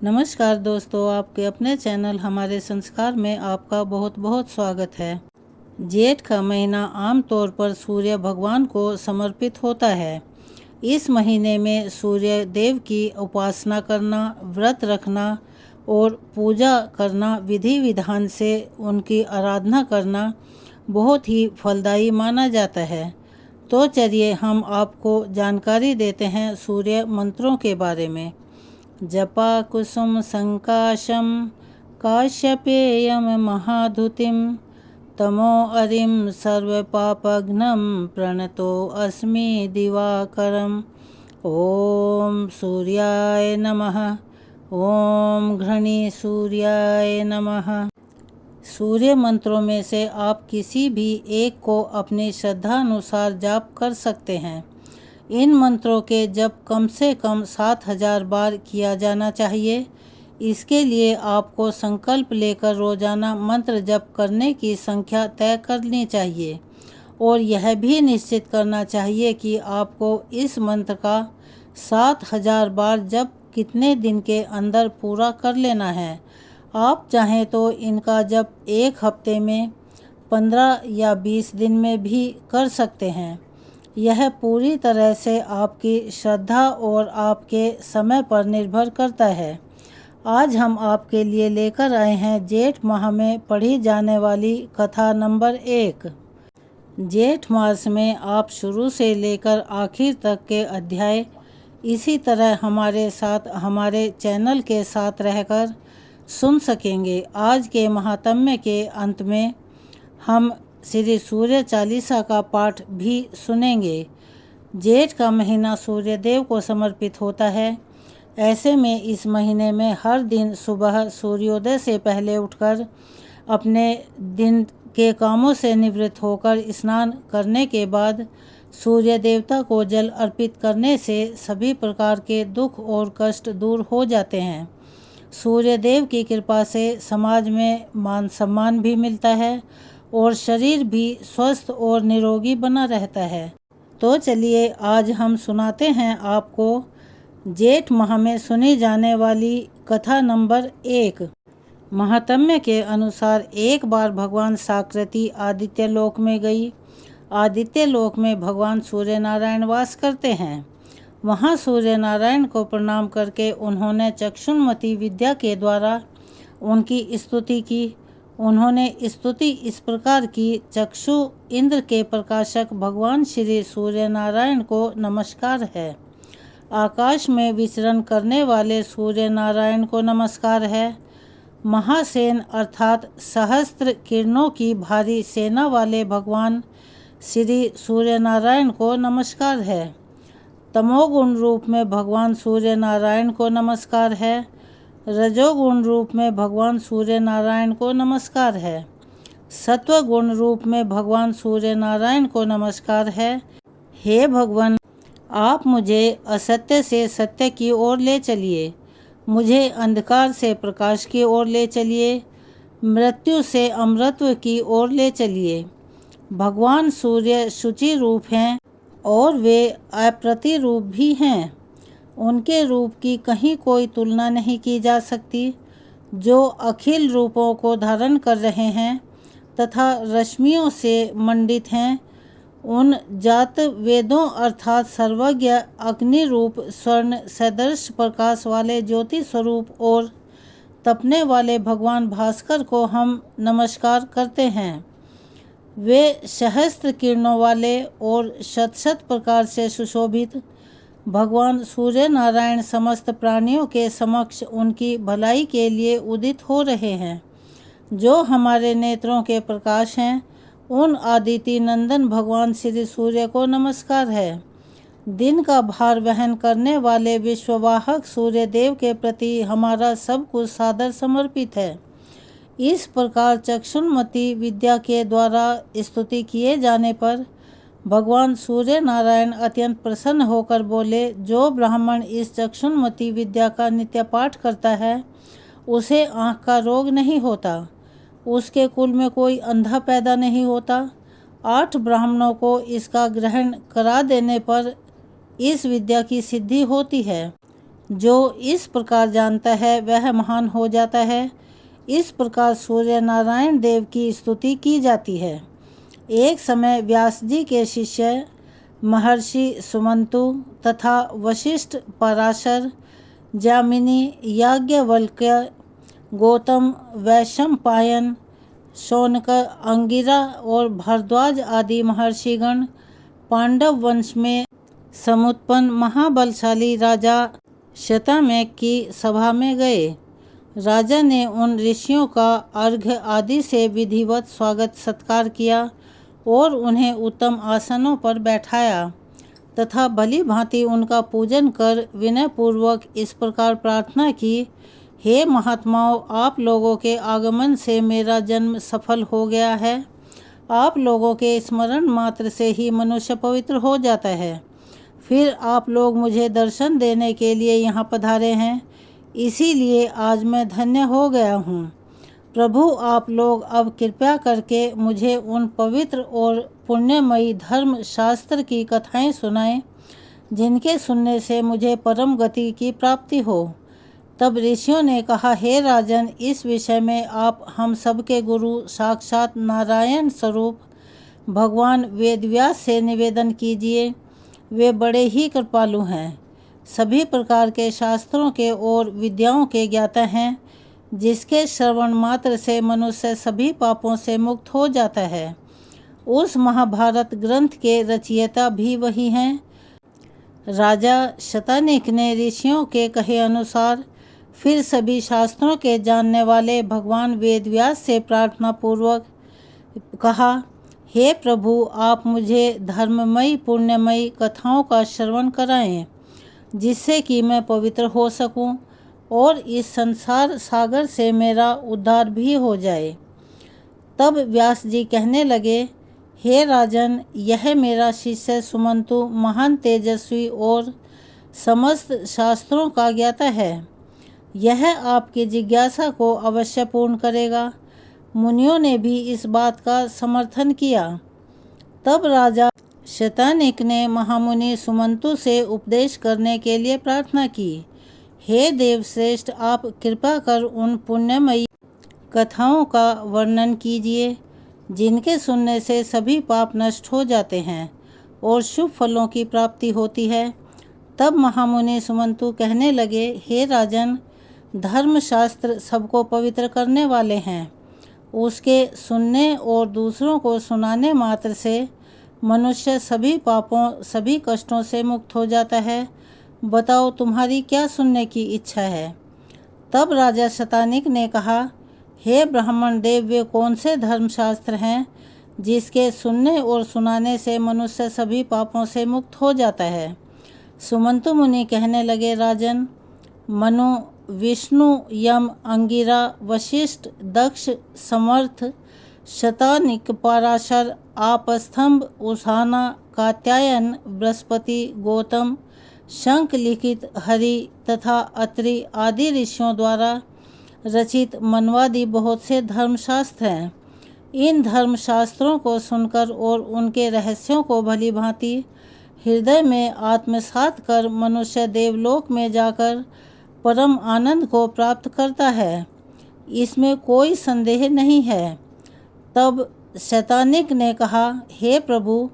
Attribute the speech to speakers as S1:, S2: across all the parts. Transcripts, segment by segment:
S1: नमस्कार दोस्तों, आपके अपने चैनल हमारे संस्कार में आपका बहुत बहुत स्वागत है। जेठ का महीना आमतौर पर सूर्य भगवान को समर्पित होता है। इस महीने में सूर्य देव की उपासना करना, व्रत रखना और पूजा करना, विधि विधान से उनकी आराधना करना बहुत ही फलदायी माना जाता है। तो चलिए हम आपको जानकारी देते हैं सूर्य मंत्रों के बारे में। जपा कुसुम संकाशम काश्यपेयम महाधुतिम तमो अरिम सर्वपापघ्नं प्रणतो अस्मि दिवाकरम। ओम सूर्याय नमः। ओम घृणी सूर्याय नमः। सूर्य मंत्रों में से आप किसी भी एक को अपनी श्रद्धा अनुसार जाप कर सकते हैं। इन मंत्रों के जप कम से कम 7000 बार किया जाना चाहिए। इसके लिए आपको संकल्प लेकर रोजाना मंत्र जप करने की संख्या तय करनी चाहिए और यह भी निश्चित करना चाहिए कि आपको इस मंत्र का 7000 बार जप कितने दिन के अंदर पूरा कर लेना है। आप चाहें तो इनका जप एक हफ्ते में, 15 या 20 दिन में भी कर सकते हैं। यह पूरी तरह से आपकी श्रद्धा और आपके समय पर निर्भर करता है। आज हम आपके लिए लेकर आए हैं जेठ माह में पढ़ी जाने वाली कथा नंबर 1। जेठ मास में आप शुरू से लेकर आखिर तक के अध्याय इसी तरह हमारे साथ हमारे चैनल के साथ रहकर सुन सकेंगे। आज के महात्म्य के अंत में हम श्री सूर्य चालीसा का पाठ भी सुनेंगे। जेठ का महीना सूर्य देव को समर्पित होता है। ऐसे में इस महीने में हर दिन सुबह सूर्योदय से पहले उठकर अपने दिन के कामों से निवृत्त होकर स्नान करने के बाद सूर्य देवता को जल अर्पित करने से सभी प्रकार के दुख और कष्ट दूर हो जाते हैं। सूर्य देव की कृपा से समाज में मान सम्मान भी मिलता है और शरीर भी स्वस्थ और निरोगी बना रहता है। तो चलिए आज हम सुनाते हैं आपको जेठ माह में सुनी जाने वाली कथा नंबर 1। महात्म्य के अनुसार एक बार भगवान साकृति आदित्य लोक में गई। आदित्य लोक में भगवान सूर्य नारायण वास करते हैं। वहाँ सूर्य नारायण को प्रणाम करके उन्होंने चक्षुन्मति विद्या के द्वारा उनकी स्तुति की। उन्होंने स्तुति इस प्रकार की, चक्षु इंद्र के प्रकाशक भगवान श्री सूर्य नारायण को नमस्कार है। आकाश में विचरण करने वाले सूर्य नारायण को नमस्कार है। महासेन अर्थात सहस्त्र किरणों की भारी सेना वाले भगवान श्री सूर्य नारायण को नमस्कार है। तमोगुण रूप में भगवान सूर्य नारायण को नमस्कार है। रजोगुण रूप में भगवान सूर्य नारायण को नमस्कार है। सत्वगुण रूप में भगवान सूर्य नारायण को नमस्कार है। हे भगवान, आप मुझे असत्य से सत्य की ओर ले चलिए, मुझे अंधकार से प्रकाश की ओर ले चलिए, मृत्यु से अमरत्व की ओर ले चलिए। भगवान सूर्य शुचि रूप हैं और वे अप्रतिरूप भी हैं। उनके रूप की कहीं कोई तुलना नहीं की जा सकती। जो अखिल रूपों को धारण कर रहे हैं तथा रश्मियों से मंडित हैं, उन जात वेदों अर्थात सर्वज्ञ अग्नि रूप स्वर्ण सदृश प्रकाश वाले ज्योति स्वरूप और तपने वाले भगवान भास्कर को हम नमस्कार करते हैं। वे सहस्त्र किरणों वाले और शत शत प्रकार से सुशोभित भगवान सूर्य नारायण समस्त प्राणियों के समक्ष उनकी भलाई के लिए उदित हो रहे हैं। जो हमारे नेत्रों के प्रकाश हैं, उन आदिति नंदन भगवान श्री सूर्य को नमस्कार है। दिन का भार वहन करने वाले विश्ववाहक सूर्य देव के प्रति हमारा सब कुछ सादर समर्पित है। इस प्रकार चक्षुन्मति विद्या के द्वारा स्तुति किए जाने पर भगवान सूर्य नारायण अत्यंत प्रसन्न होकर बोले, जो ब्राह्मण इस चक्षुन्मति विद्या का नित्य पाठ करता है उसे आँख का रोग नहीं होता, उसके कुल में कोई अंधा पैदा नहीं होता। 8 ब्राह्मणों को इसका ग्रहण करा देने पर इस विद्या की सिद्धि होती है। जो इस प्रकार जानता है वह महान हो जाता है। इस प्रकार सूर्य नारायण देव की स्तुति की जाती है। एक समय व्यास जी के शिष्य महर्षि सुमंतु तथा वशिष्ठ, पराशर, जामिनी, याज्ञवल्क्य, गौतम, वैशंपायन, शौनक, अंगिरा और भारद्वाज आदि महर्षिगण पांडव वंश में समुत्पन्न महाबलशाली राजा शतमेक की सभा में गए। राजा ने उन ऋषियों का अर्घ्य आदि से विधिवत स्वागत सत्कार किया और उन्हें उत्तम आसनों पर बैठाया तथा भली भांति उनका पूजन कर विनयपूर्वक इस प्रकार प्रार्थना की, हे महात्माओं, आप लोगों के आगमन से मेरा जन्म सफल हो गया है। आप लोगों के स्मरण मात्र से ही मनुष्य पवित्र हो जाता है। फिर आप लोग मुझे दर्शन देने के लिए यहाँ पधारे हैं, इसीलिए आज मैं धन्य हो गया हूँ। प्रभु, आप लोग अब कृपया करके मुझे उन पवित्र और पुण्यमयी धर्म शास्त्र की कथाएं सुनाएं, जिनके सुनने से मुझे परम गति की प्राप्ति हो। तब ऋषियों ने कहा, हे राजन, इस विषय में आप हम सबके गुरु साक्षात नारायण स्वरूप भगवान वेदव्यास से निवेदन कीजिए। वे बड़े ही कृपालु हैं, सभी प्रकार के शास्त्रों के और विद्याओं के ज्ञाता हैं, जिसके श्रवण मात्र से मनुष्य सभी पापों से मुक्त हो जाता है। उस महाभारत ग्रंथ के रचयिता भी वही हैं। राजा शतानिक ने ऋषियों के कहे अनुसार फिर सभी शास्त्रों के जानने वाले भगवान वेदव्यास से प्रार्थना पूर्वक कहा, हे प्रभु, आप मुझे धर्ममयी पुण्यमयी कथाओं का श्रवण कराएं, जिससे कि मैं पवित्र हो सकूं और इस संसार सागर से मेरा उद्धार भी हो जाए। तब व्यास जी कहने लगे, हे राजन, यह मेरा शिष्य सुमंतु महान तेजस्वी और समस्त शास्त्रों का ज्ञाता है। यह आपकी जिज्ञासा को अवश्य पूर्ण करेगा। मुनियों ने भी इस बात का समर्थन किया। तब राजा शतानिक ने महामुनि सुमंतु से उपदेश करने के लिए प्रार्थना की, हे देवश्रेष्ठ, आप कृपा कर उन पुण्यमयी कथाओं का वर्णन कीजिए, जिनके सुनने से सभी पाप नष्ट हो जाते हैं और शुभ फलों की प्राप्ति होती है। तब महामुनि सुमंतु कहने लगे, हे राजन, धर्मशास्त्र सबको पवित्र करने वाले हैं। उसके सुनने और दूसरों को सुनाने मात्र से मनुष्य सभी पापों, सभी कष्टों से मुक्त हो जाता है। बताओ, तुम्हारी क्या सुनने की इच्छा है? तब राजा शतानिक ने कहा, हे ब्राह्मण देव, वे कौन से धर्मशास्त्र हैं जिसके सुनने और सुनाने से मनुष्य सभी पापों से मुक्त हो जाता है? सुमंतु मुनि कहने लगे, राजन, मनु, विष्णु, यम, अंगिरा, वशिष्ठ, दक्ष, समर्थ, शतानिक, पराशर, आपस्तंभ, उसाना, कात्यायन, बृहस्पति, गौतम, शंख लिखित, हरि तथा अत्रि आदि ऋषियों द्वारा रचित मनवादी बहुत से धर्मशास्त्र हैं। इन धर्मशास्त्रों को सुनकर और उनके रहस्यों को भली भांति हृदय में आत्मसात कर मनुष्य देवलोक में जाकर परम आनंद को प्राप्त करता है, इसमें कोई संदेह नहीं है। तब शतानिक ने कहा, हे प्रभु,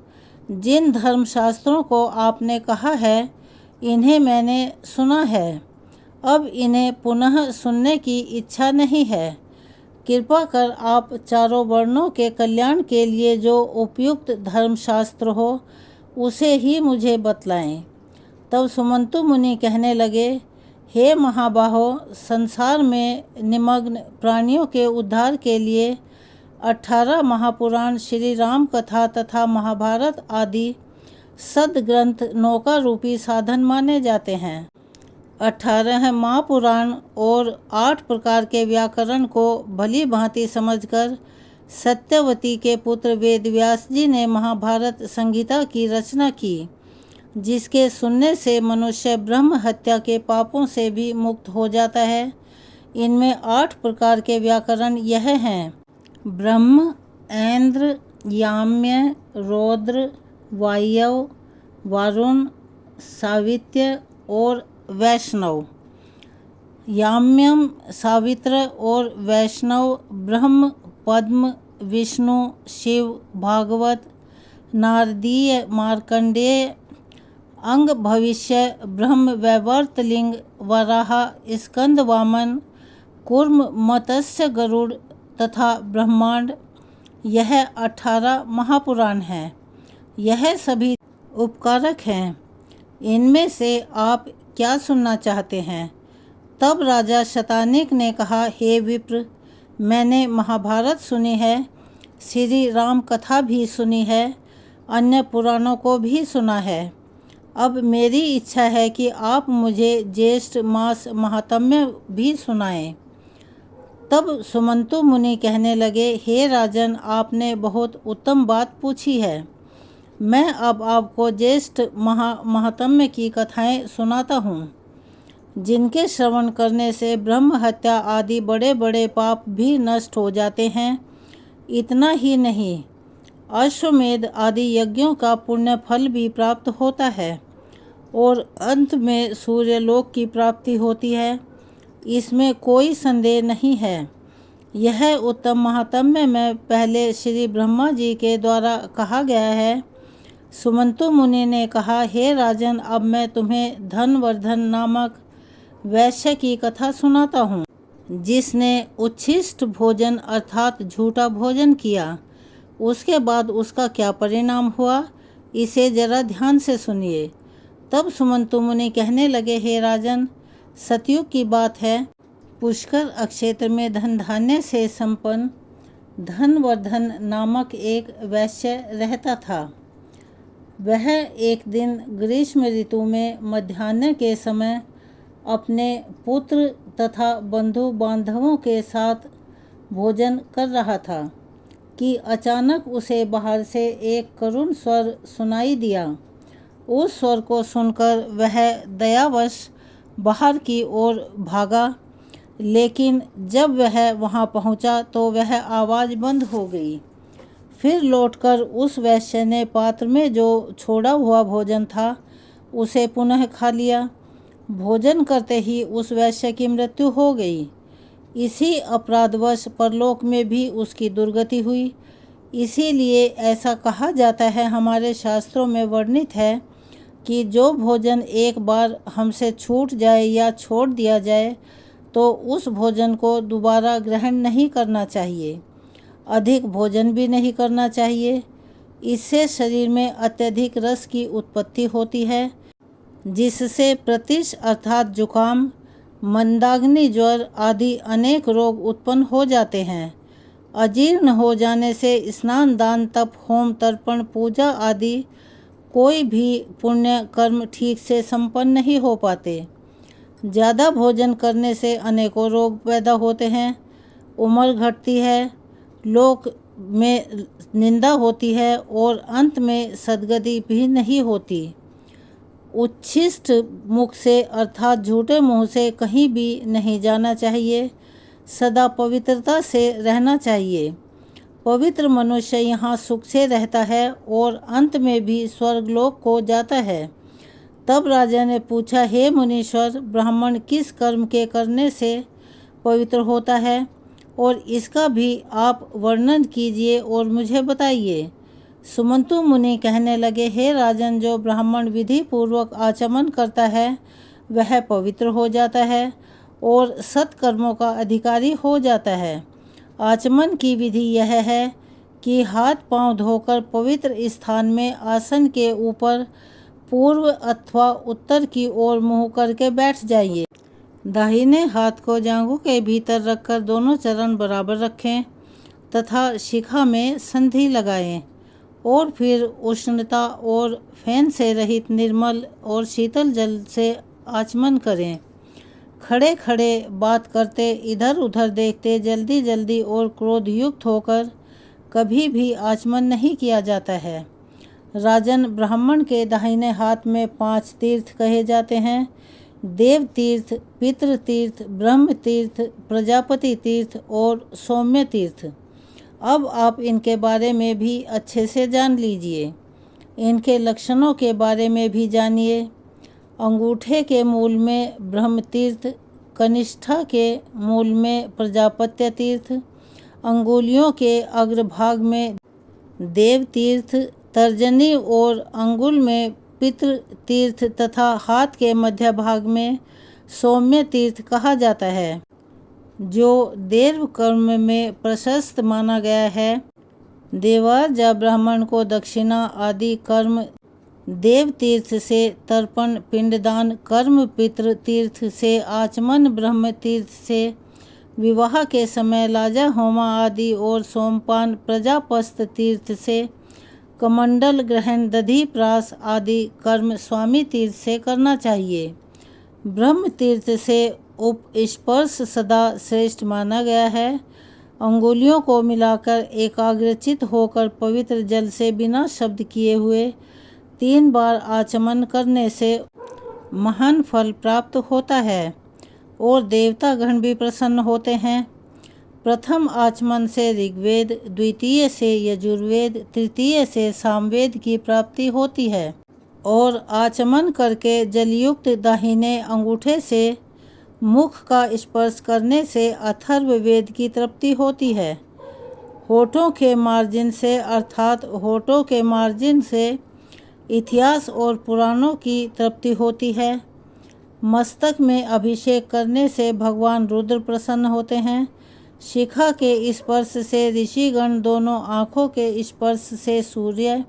S1: जिन धर्मशास्त्रों को आपने कहा है, इन्हें मैंने सुना है। अब इन्हें पुनः सुनने की इच्छा नहीं है। कृपा कर आप चारों वर्णों के कल्याण के लिए जो उपयुक्त धर्मशास्त्र हो, उसे ही मुझे बतलाएं। तब सुमंतु मुनि कहने लगे, हे महाबाहो, संसार में निमग्न प्राणियों के उद्धार के लिए 18 महापुराण, श्री राम कथा तथा महाभारत आदि सदग्रंथ नौका रूपी साधन माने जाते हैं। 18 महापुराण और 8 प्रकार के व्याकरण को भली भांति समझकर सत्यवती के पुत्र वेदव्यास जी ने महाभारत संहिता की रचना की, जिसके सुनने से मनुष्य ब्रह्म हत्या के पापों से भी मुक्त हो जाता है। इनमें 8 प्रकार के व्याकरण यह हैं: ब्रह्म, ऐन्द्र, याम्य, रौद्र, वायव, वरुण, सावित्य और वैष्णव, याम्यम सावित्र और वैष्णव ब्रह्म, पद्म, विष्णु, शिव, भागवत, नारदीय, मार्कंडेय, अंग, भविष्य, ब्रह्म, वैवर्तलिंग, वराह, स्कंद, वामन, कूर्म, मत्स्य, गरुड़ तथा ब्रह्मांड, यह 18 महापुराण हैं। यह सभी उपकारक हैं। इनमें से आप क्या सुनना चाहते हैं? तब राजा शतानीक ने कहा, हे विप्र, मैंने महाभारत सुनी है, श्री राम कथा भी सुनी है, अन्य पुराणों को भी सुना है। अब मेरी इच्छा है कि आप मुझे ज्येष्ठ मास महात्म्य भी सुनाएं। तब सुमंतु मुनि कहने लगे, हे राजन, आपने बहुत उत्तम बात पूछी है। मैं अब आपको ज्येष्ठ महात्म्य की कथाएं सुनाता हूँ, जिनके श्रवण करने से ब्रह्म हत्या आदि बड़े बड़े पाप भी नष्ट हो जाते हैं। इतना ही नहीं, अश्वमेध आदि यज्ञों का पुण्य फल भी प्राप्त होता है और अंत में सूर्यलोक की प्राप्ति होती है। इसमें कोई संदेह नहीं है। यह उत्तम महात्म्य में पहले श्री ब्रह्मा जी के द्वारा कहा गया है। सुमंतु मुनि ने कहा, हे राजन, अब मैं तुम्हें धनवर्धन नामक वैश्य की कथा सुनाता हूँ, जिसने उच्छिष्ट भोजन अर्थात झूठा भोजन किया। उसके बाद उसका क्या परिणाम हुआ, इसे जरा ध्यान से सुनिए। तब सुमंतु मुनि कहने लगे, हे राजन, सतयुग की बात है। पुष्कर क्षेत्र में धन धान्य से संपन्न धनवर्धन नामक एक वैश्य रहता था। वह एक दिन ग्रीष्म ऋतु में मध्याह्न के समय अपने पुत्र तथा बंधु बांधवों के साथ भोजन कर रहा था कि अचानक उसे बाहर से एक करुण स्वर सुनाई दिया। उस स्वर को सुनकर वह दयावश बाहर की ओर भागा, लेकिन जब वह वहां पहुंचा तो वह आवाज़ बंद हो गई। फिर लौटकर उस वैश्य ने पात्र में जो छोड़ा हुआ भोजन था उसे पुनः खा लिया। भोजन करते ही उस वैश्य की मृत्यु हो गई। इसी अपराधवश परलोक में भी उसकी दुर्गति हुई। इसीलिए ऐसा कहा जाता है, हमारे शास्त्रों में वर्णित है कि जो भोजन एक बार हमसे छूट जाए या छोड़ दिया जाए तो उस भोजन को दोबारा ग्रहण नहीं करना चाहिए। अधिक भोजन भी नहीं करना चाहिए। इससे शरीर में अत्यधिक रस की उत्पत्ति होती है, जिससे प्रतिश अर्थात जुकाम, मंदाग्नि, ज्वर आदि अनेक रोग उत्पन्न हो जाते हैं। अजीर्ण हो जाने से स्नान, दान, तप, होम, तर्पण, पूजा आदि कोई भी पुण्य कर्म ठीक से संपन्न नहीं हो पाते। ज़्यादा भोजन करने से अनेकों रोग पैदा होते हैं। उम्र घटती है, लोक में निंदा होती है और अंत में सद्गति भी नहीं होती। उच्छिष्ट मुख से अर्थात झूठे मुंह से कहीं भी नहीं जाना चाहिए। सदा पवित्रता से रहना चाहिए। पवित्र मनुष्य यहाँ सुख से रहता है और अंत में भी स्वर्गलोक को जाता है। तब राजा ने पूछा, हे मुनीश्वर, ब्राह्मण किस कर्म के करने से पवित्र होता है और इसका भी आप वर्णन कीजिए और मुझे बताइए। सुमंतु मुनि कहने लगे, हे राजन, जो ब्राह्मण विधि पूर्वक आचमन करता है वह पवित्र हो जाता है और सत्कर्मों का अधिकारी हो जाता है। आचमन की विधि यह है कि हाथ पांव धोकर पवित्र स्थान में आसन के ऊपर पूर्व अथवा उत्तर की ओर मुंह करके बैठ जाइए। दाहिने हाथ को जांघों के भीतर रखकर दोनों चरण बराबर रखें तथा शिखा में संधि लगाएं और फिर उष्णता और फैन से रहित निर्मल और शीतल जल से आचमन करें। खड़े खड़े बात करते, इधर उधर देखते, जल्दी जल्दी और क्रोधयुक्त होकर कभी भी आचमन नहीं किया जाता है। राजन, ब्राह्मण के दाहिने हाथ में 5 तीर्थ कहे जाते हैं: देव तीर्थ, पितृ तीर्थ, ब्रह्म तीर्थ, प्रजापति तीर्थ और सौम्य तीर्थ। अब आप इनके बारे में भी अच्छे से जान लीजिए। इनके लक्षणों के बारे में भी जानिए। अंगूठे के मूल में ब्रह्म तीर्थ, कनिष्ठा के मूल में प्रजापत्य तीर्थ, अंगुलियों के अग्रभाग में देव तीर्थ, तर्जनी और अंगुल में पितृ तीर्थ तथा हाथ के मध्य भाग में सौम्य तीर्थ कहा जाता है, जो देव कर्म में प्रशस्त माना गया है। देवाज या ब्राह्मण को दक्षिणा आदि कर्म देव तीर्थ से, तर्पण पिंडदान कर्म पितृ तीर्थ से, आचमन ब्रह्म तीर्थ से, विवाह के समय लाजा होमा आदि और सोमपान प्रजापस्त तीर्थ से, कमंडल ग्रहण दधि प्रास आदि कर्म स्वामी तीर्थ से करना चाहिए। ब्रह्म तीर्थ से उपस्पर्श सदा श्रेष्ठ माना गया है। अंगुलियों को मिलाकर एकाग्रचित होकर पवित्र जल से बिना शब्द किए हुए 3 बार आचमन करने से महान फल प्राप्त होता है और देवता गण भी प्रसन्न होते हैं। प्रथम आचमन से ऋग्वेद, द्वितीय से यजुर्वेद, तृतीय से सामवेद की प्राप्ति होती है और आचमन करके जलयुक्त दाहिने अंगूठे से मुख का स्पर्श करने से अथर्ववेद की तृप्ति होती है। होठों के मार्जिन से अर्थात होठों के मार्जिन से इतिहास और पुराणों की तृप्ति होती है। मस्तक में अभिषेक करने से भगवान रुद्र प्रसन्न होते हैं। शिखा के स्पर्श से ऋषिगण, दोनों आँखों के स्पर्श से सूर्य,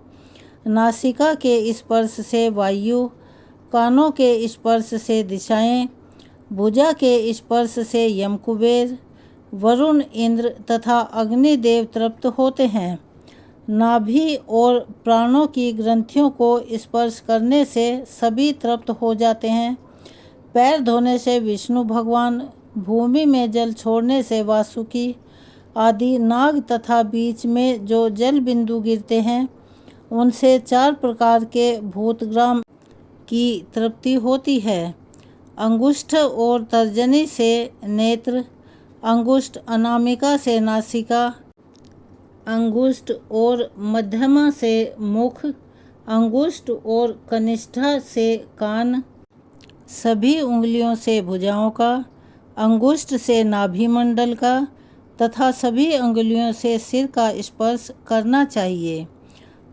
S1: नासिका के स्पर्श से वायु, कानों के स्पर्श से दिशाएं, भुजा के स्पर्श से यम कुबेर, वरुण, इंद्र तथा अग्निदेव तृप्त होते हैं। नाभि और प्राणों की ग्रंथियों को स्पर्श करने से सभी तृप्त हो जाते हैं। पैर धोने से विष्णु भगवान, भूमि में जल छोड़ने से वासुकी आदि नाग तथा बीच में जो जल बिंदु गिरते हैं उनसे 4 प्रकार के भूतग्राम की तृप्ति होती है। अंगुष्ठ और तर्जनी से नेत्र, अंगुष्ठ अनामिका से नासिका, अंगुष्ठ और मध्यमा से मुख, अंगुष्ठ और कनिष्ठा से कान, सभी उंगलियों से भुजाओं का, अंगुष्ठ से नाभि मंडल का तथा सभी अंगुलियों से सिर का स्पर्श करना चाहिए।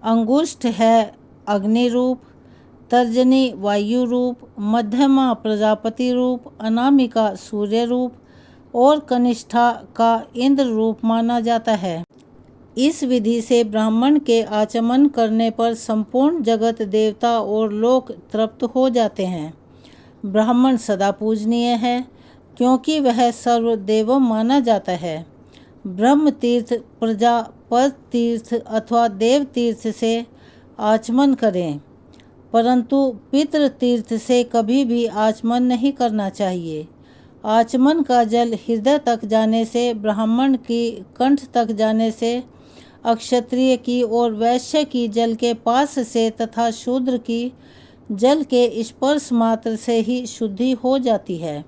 S1: अंगुष्ठ है अग्नि रूप, तर्जनी वायु रूप, मध्यमा प्रजापति रूप, अनामिका सूर्य रूप और कनिष्ठा का इंद्र रूप माना जाता है। इस विधि से ब्राह्मण के आचमन करने पर संपूर्ण जगत, देवता और लोक तृप्त हो जाते हैं। ब्राह्मण सदा पूजनीय है क्योंकि वह सर्वदेव माना जाता है। ब्रह्म तीर्थ, प्रजापत तीर्थ अथवा देव तीर्थ से आचमन करें, परंतु पितृ तीर्थ से कभी भी आचमन नहीं करना चाहिए। आचमन का जल हृदय तक जाने से, ब्राह्मण की कंठ तक जाने से, अक्षत्रिय की और वैश्य की जल के पास से तथा शूद्र की जल के स्पर्श मात्र से ही शुद्धि हो जाती है।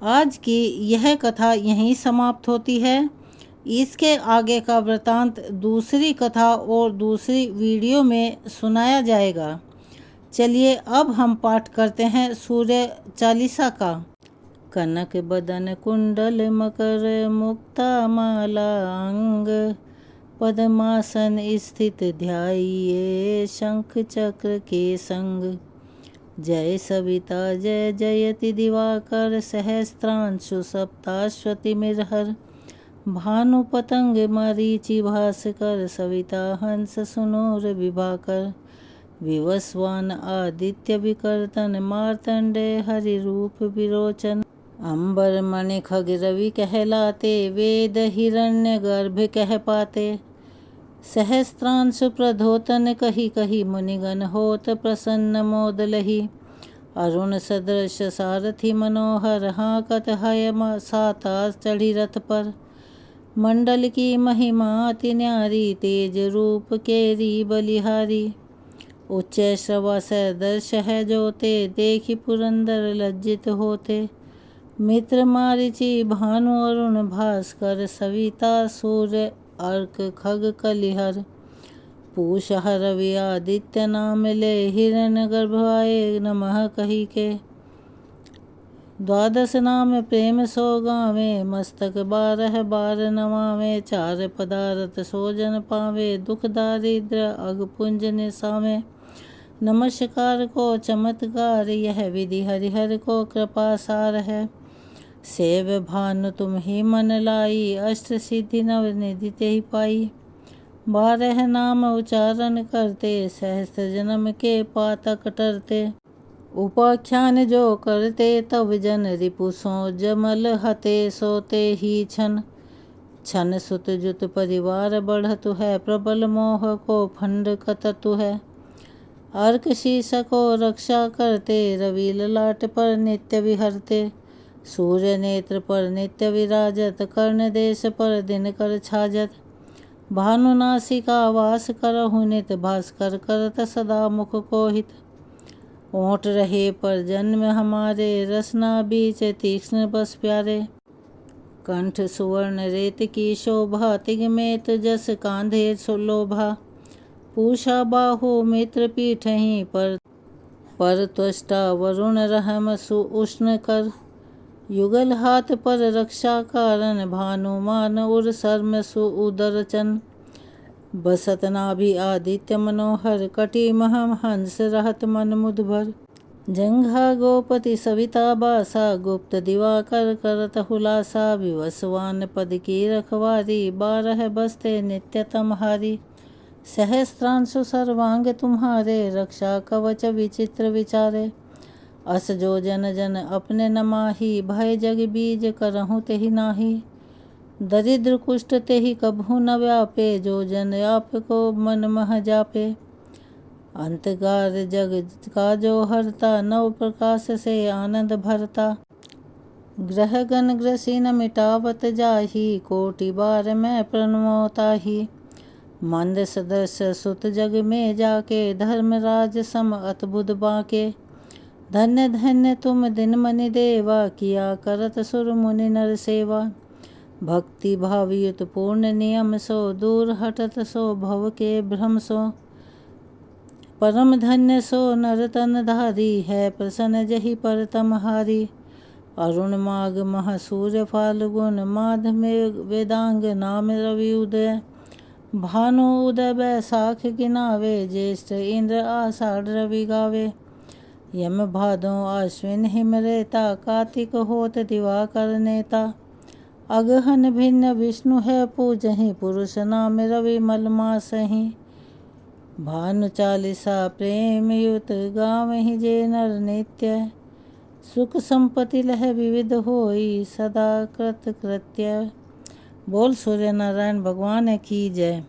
S1: आज की यह कथा यहीं समाप्त होती है। इसके आगे का वृतांत दूसरी कथा और दूसरी वीडियो में सुनाया जाएगा। चलिए अब हम पाठ करते हैं सूर्य चालीसा का। कनक बदन कुंडल मकर मुक्ता माला अंग, पद्मासन स्थित ध्याइये शंख चक्र के संग। जय सविता जय जयति दिवाकर, सहस्त्रांशु सप्ताश्वति मिरहर। भानु पतंग मरीचि भास्कर, सविता हंस सुनोर विभाकर। विवस्वान आदित्य विकर्तन, मार्तंडे हरि रूप विरोचन। अंबर मणि खग रवि कहलाते, वेद हिरण्य गर्भ कह पाते। सहस्त्रांशु प्रधोतन कही कही, मुनिगण होत प्रसन्न मोद लही। अरुण सदृश सारथि मनोहर, हाकत हयम सातास चढ़ी रथ पर। मंडल की महिमा अति न्यारी, तेज रूप केरी बलिहारी। उच्च श्रवा सदर्श है जोते, देखि पुरंदर लज्जित होते। मित्र मारिचि भानु अरुण भास्कर, सविता सूर्य अर्क खग कलिहर। पूषा रवि आदित्य नाम ले, हिरण्य गर्भाय नमः कही के। द्वादश नाम प्रेम सो गावे, मस्तक 12 बार नवावे। चार पदार्थ सो जन पावे, दुख दारिद्र अग पुंज निसावे। नमस्कार को चमत्कार, यह विधि हरिहर को कृपा सार है। सेव भानु तुम ही मन लाई, अष्ट सिद्धि नव निधि ते ही पाई। 12 नाम उच्चारण करते, सहस्त्र जन्म के पातक टरते। उपाख्यान जो करते, तब जन रिपु सो जमल हते। सोते ही छन छन सुत जुत परिवार बढ़तु है, प्रबल मोह को फंड कततु है। अर्क शीश को रक्षा करते, रवि ललाट पर नित्य विहरते। सूर्य नेत्र पर नित्य विराजत, कर्ण देश पर दिन कर छाजत। भानुनासिका वास करहु नित, भास्कर करत सदा मुख को हित। ओंठ रहे पर जन्म हमारे, रसना बीच तीक्ष्ण बस प्यारे। कंठ सुवर्ण रेत की शोभा, तिगमेत जस कांधे सुलोभा। पूषा बाहु मित्र पीठहि पर त्वष्टा वरुण रहम सुउष्ण कर। युगल हाथ पर रक्षा कारण, भानुमान उर सर्म सुउदरचन। बसत नाभि आदित्य मनोहर, कटी महम हंस रहत मन मुदभर। जंघा गोपति सविता बासा, गुप्त दिवाकर करत हुलासा। विवस्वान पद की रखवारी, 12 बसते नित्यतम हारी। सहस्त्रांशु सर्वांग तुम्हारे, रक्षा कवच विचित्र विचारे। अस जो जन जन अपने नमाही, भय जग बीज करहु तेहि नाही। दरिद्र कुष्ठ तेहि कभु न व्यापे, जो जन आपको मन मह जापे। अंतकार जग का जो हरता, नव प्रकाश से आनंद भरता। ग्रह गण ग्रसिन मिटावत जाही, कोटि बार मैं प्रणमोताही। मंद सदस्य सुत जग में जाके, धर्मराज सम अतबुध बाके। धन्य धन्य तुम दिन मनि देवा, किया करत सुर मुनि नर सेवा। भक्ति भावयुत पूर्ण नियम सो, दूर हटत सो भव के भ्रम सो। परम धन्य सो नर तन धारी, है प्रसन्न जहि पर तमहारी। अरुण माग मह सूर्य फाल्गुन, माध में वेदांग नाम रवि उदय। भानु उदय बैसाख गिनावे, ज्येष्ठ इंद्र आषाढ़ रवि गावे। यम भादों आश्विन हिम रेता, कार्तिक होत दिवाकर नेता। अगहन भिन्न विष्णु है पूजहि, पुरुष नाम रवि मल मासहि। भानु चालीसा प्रेम युत, गावहि जे नर नित्य। सुख संपत्ति लह विविध होई, सदा कृत कृत्य। बोल सूर्य नारायण भगवान की जय।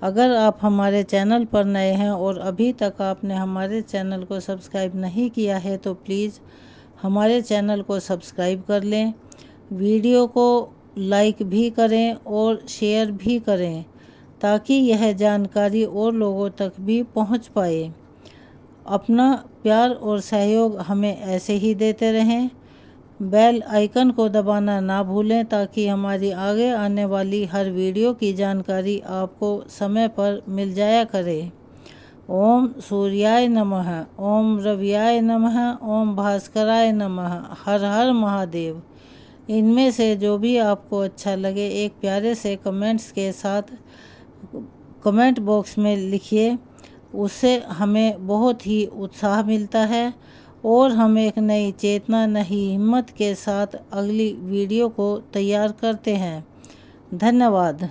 S1: अगर आप हमारे चैनल पर नए हैं और अभी तक आपने हमारे चैनल को सब्सक्राइब नहीं किया है, तो प्लीज़ हमारे चैनल को सब्सक्राइब कर लें। वीडियो को लाइक भी करें और शेयर भी करें, ताकि यह जानकारी और लोगों तक भी पहुंच पाए। अपना प्यार और सहयोग हमें ऐसे ही देते रहें। बेल आइकन को दबाना ना भूलें, ताकि हमारी आगे आने वाली हर वीडियो की जानकारी आपको समय पर मिल जाया करे। ओम सूर्याय नमः, ओम रवियाय नमः, ओम भास्कराय नमः। हर हर महादेव। इनमें से जो भी आपको अच्छा लगे, एक प्यारे से कमेंट्स के साथ कमेंट बॉक्स में लिखिए। उससे हमें बहुत ही उत्साह मिलता है और हम एक नई चेतना, नई हिम्मत के साथ अगली वीडियो को तैयार करते हैं। धन्यवाद।